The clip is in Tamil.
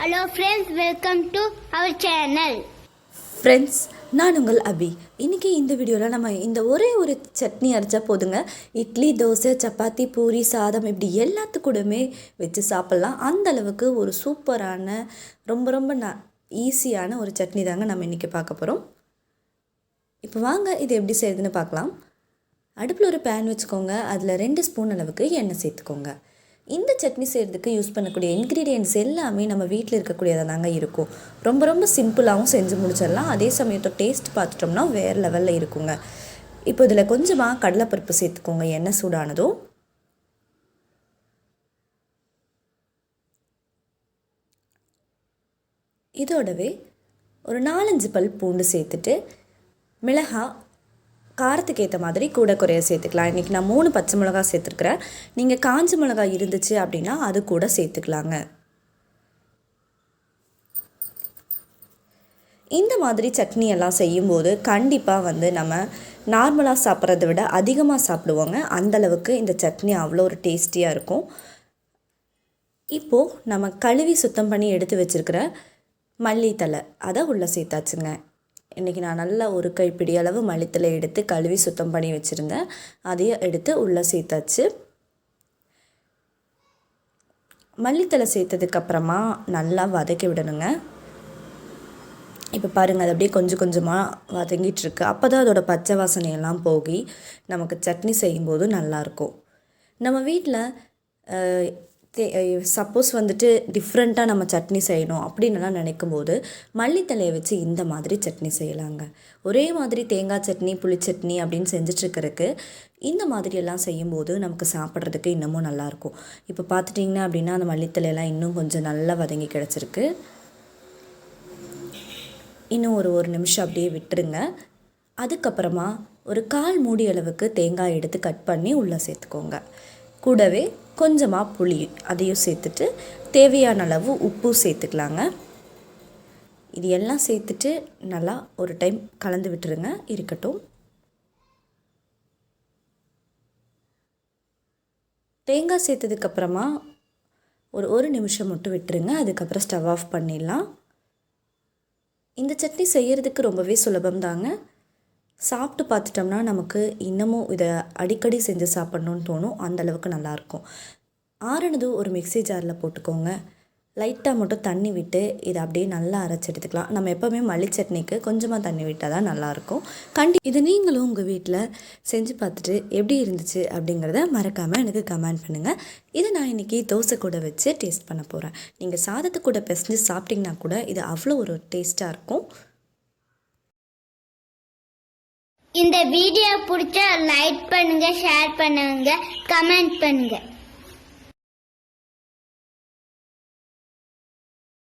Hello friends, welcome to our channel. Friends, நான் உங்கள் அபி. இன்றைக்கி இந்த வீடியோவில் நம்ம இந்த ஒரே ஒரு சட்னி அரைச்சா போதுங்க. இட்லி, தோசை, சப்பாத்தி, பூரி, சாதம் இப்படி எல்லாத்துக்கூடமே வச்சு சாப்பிட்லாம். அந்தளவுக்கு ஒரு சூப்பரான ரொம்ப ஈஸியான ஒரு சட்னி தாங்க நம்ம இன்றைக்கி பார்க்க போகிறோம். இப்போ வாங்க இது எப்படி செய்யுதுன்னு பார்க்கலாம். அடுப்பில் ஒரு பேன் வச்சுக்கோங்க. அதில் 2 ஸ்பூன் அளவுக்கு எண்ணெய் சேர்த்துக்கோங்க. இந்த சட்னி செய்கிறதுக்கு யூஸ் பண்ணக்கூடிய இன்க்ரீடியன்ட்ஸ் எல்லாமே நம்ம வீட்டில் இருக்கக்கூடியதாக தாங்க இருக்கும். ரொம்ப சிம்பிளாகவும் செஞ்சு முடிச்சிடலாம். அதே சமயத்தோட டேஸ்ட் பார்த்துட்டோம்னா வேறு லெவலில் இருக்குங்க. இப்போ இதில் கொஞ்சமாக கடலைப்பருப்பு சேர்த்துக்கோங்க. எண்ணெய் சூடானதும் இதோடவே ஒரு 4-5 பல் பூண்டு சேர்த்துட்டு மிளகாய் காரத்துக்கு ஏற்ற மாதிரி கூட குறைய சேர்த்துக்கலாம். இன்றைக்கி நான் 3 பச்சை மிளகா சேர்த்துருக்குறேன். நீங்கள் காஞ்ச மிளகா இருந்துச்சு அப்படின்னா அது கூட சேர்த்துக்கலாங்க. இந்த மாதிரி சட்னி எல்லாம் செய்யும்போது கண்டிப்பாக நம்ம நார்மலாக சாப்பிட்றத விட அதிகமாக சாப்பிடுவோங்க. அந்தளவுக்கு இந்த சட்னி அவ்வளோ ஒரு டேஸ்டியாக இருக்கும். இப்போது நம்ம கழுவி சுத்தம் பண்ணி எடுத்து வச்சுருக்கிற மல்லித்தலை அதை உள்ளே சேர்த்தாச்சுங்க. இன்றைக்கி நான் நல்லா ஒரு கைப்பிடி அளவு மல்லித்தலை எடுத்து கழுவி சுத்தம் பண்ணி வச்சுருந்தேன். அதையும் எடுத்து உள்ளே சேர்த்தாச்சு. மல்லித்தலை சேர்த்ததுக்கப்புறமா நல்லா வதக்கி விடணுங்க. இப்போ பாருங்கள், அது அப்படியே கொஞ்சமாக வதங்கிட்டுருக்கு. அப்போ தான் அதோடய பச்சை வாசனையெல்லாம் போகி நமக்கு சட்னி செய்யும்போது நல்லாயிருக்கும். நம்ம வீட்டில் சப்போஸ் டிஃப்ரெண்ட்டாக நம்ம சட்னி செய்யணும் அப்படின்னுலாம் நினைக்கும்போது மல்லித்தலையை வச்சு இந்த மாதிரி சட்னி செய்யலாங்க. ஒரே மாதிரி தேங்காய் சட்னி, புளி சட்னி அப்படின்னு செஞ்சிட்ருக்கிறதுக்கு இந்த மாதிரியெல்லாம் செய்யும்போது நமக்கு சாப்பிட்றதுக்கு இன்னமும் நல்லாயிருக்கும். இப்போ பார்த்துட்டிங்கன்னா அப்படின்னா அந்த மல்லித்தலையெல்லாம் இன்னும் கொஞ்சம் நல்லா வதங்கி கிடச்சிருக்கு. இன்னும் ஒரு நிமிஷம் அப்படியே விட்டுருங்க. அதுக்கப்புறமா ஒரு 1/4 மூடி அளவுக்கு தேங்காய் எடுத்து கட் பண்ணி உள்ளே சேர்த்துக்கோங்க. கூடவே கொஞ்சமாக புளி அதையும் சேர்த்துட்டு தேவையான அளவு உப்பு சேர்த்துக்கலாங்க. இது எல்லாம் சேர்த்துட்டு நல்லா ஒரு டைம் கலந்து விட்டுருங்க. இருக்கட்டும். தேங்காய் சேர்த்ததுக்கப்புறமா ஒரு நிமிஷம் மட்டும் விட்டுருங்க. அதுக்கப்புறம் ஸ்டவ் ஆஃப் பண்ணிடலாம். இந்த சட்னி செய்கிறதுக்கு ரொம்பவே சுலபம் தாங்க. சாப்பிட்டு பார்த்துட்டோம்னா நமக்கு இன்னமும் இதை அடிக்கடி செஞ்சு சாப்பிட்ணுன்னு தோணும். அந்தளவுக்கு நல்லாயிருக்கும். ஆறுனதும் ஒரு மிக்ஸி ஜாரில் போட்டுக்கோங்க. லைட்டாக மட்டும் தண்ணி விட்டு இதை அப்படியே நல்லா அரைச்சி எடுத்துக்கலாம். நம்ம எப்போவுமே மல்லி சட்னிக்கு கொஞ்சமாக தண்ணி விட்டால் தான் நல்லாயிருக்கும். இது நீங்களும் உங்கள் வீட்டில் செஞ்சு பார்த்துட்டு எப்படி இருந்துச்சு அப்படிங்கிறத மறக்காமல் எனக்கு கமெண்ட் பண்ணுங்கள். இதை நான் இன்றைக்கி தோசை கூட வச்சு டேஸ்ட் பண்ண போகிறேன். நீங்கள் சாதத்தை கூட பிசைஞ்சு சாப்பிட்டிங்கன்னா கூட இது அவ்வளோ ஒரு டேஸ்ட்டாக இருக்கும். இந்த வீடியோ பிடிச்சா லைக் பண்ணுங்க, ஷேர் பண்ணுங்க, கமெண்ட் பண்ணுங்க.